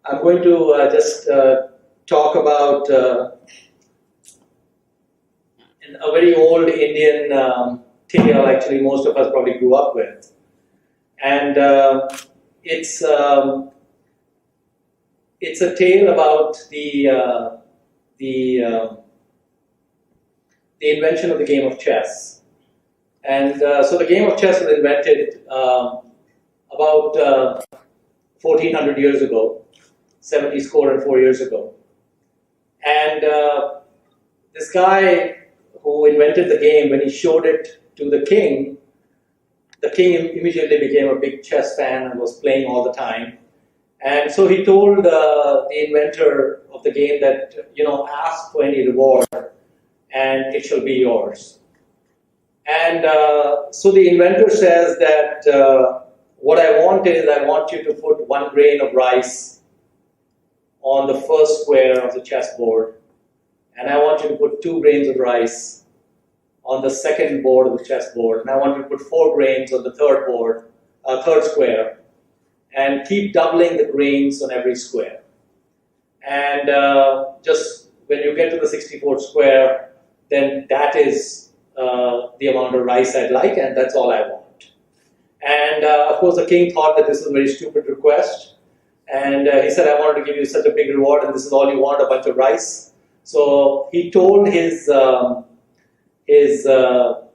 I'm going to just talk about a very old Indian tale, actually most of us probably grew up with. And it's a tale about the invention of the game of chess. And so the game of chess was invented about 1400 years ago, 70 score and 4 years ago. And this guy who invented the game, when he showed it to the king immediately became a big chess fan and was playing all the time. And so he told the inventor of the game that, ask for any reward and it shall be yours. And so the inventor says that what I want you to put 1 grain of rice on the first square of the chessboard, and I want you to put 2 grains of rice on the second board of the chessboard, and I want you to put 4 grains on the third square, and keep doubling the grains on every square. And just when you get to the 64th square, then that is the amount of rice I'd like, and that's all I want. And of course, the king thought that this was a very stupid request, and he said, I wanted to give you such a big reward, and this is all you want, a bunch of rice. So he told his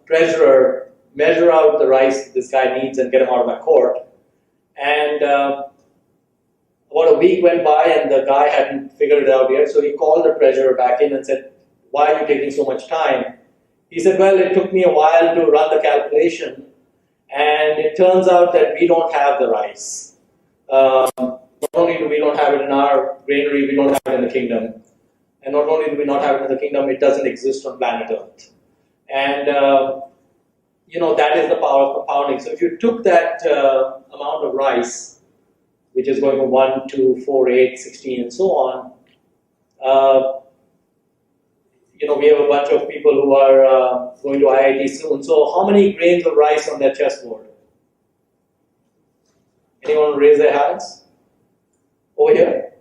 treasurer, measure out the rice this guy needs and get him out of my court. And about a week went by and the guy hadn't figured it out yet, so he called the treasurer back in and said, why are you taking so much time? He said, well, it took me a while to run the calculation, and it turns out that we don't have the rice. Not only do we not have it in our granary, we don't have it in the kingdom. And not only do we not have it in the kingdom, it doesn't exist on planet Earth. And, that is the power of compounding. So if you took that amount of rice, which is going from 1, 2, 4, 8, 16, and so on, we have a bunch of people who are going to IIT soon. So how many grains of rice on their chessboard? Anyone raise their hands? Over here?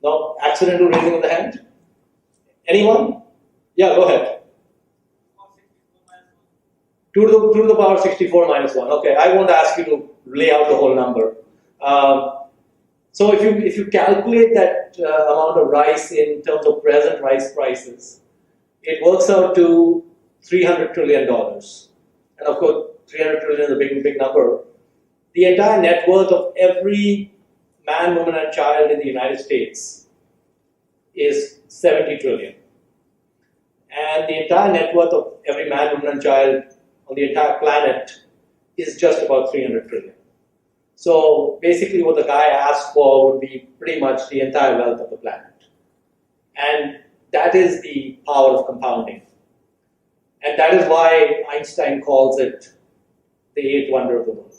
No? Accidental raising of the hand? Anyone? Yeah, go ahead. 2 to the power 64 minus 1. Okay, I won't ask you to lay out the whole number. So if you calculate that amount of rice in terms of present rice prices, it works out to $300 trillion. And of course, 300 trillion is a big number. The entire net worth of every man, woman, and child in the United States is 70 trillion. And the entire net worth of every man, woman, and child on the entire planet is just about 300 trillion. So basically what the guy asked for would be pretty much the entire wealth of the planet. And that is the power of compounding. And that is why Einstein calls it the 8th wonder of the world.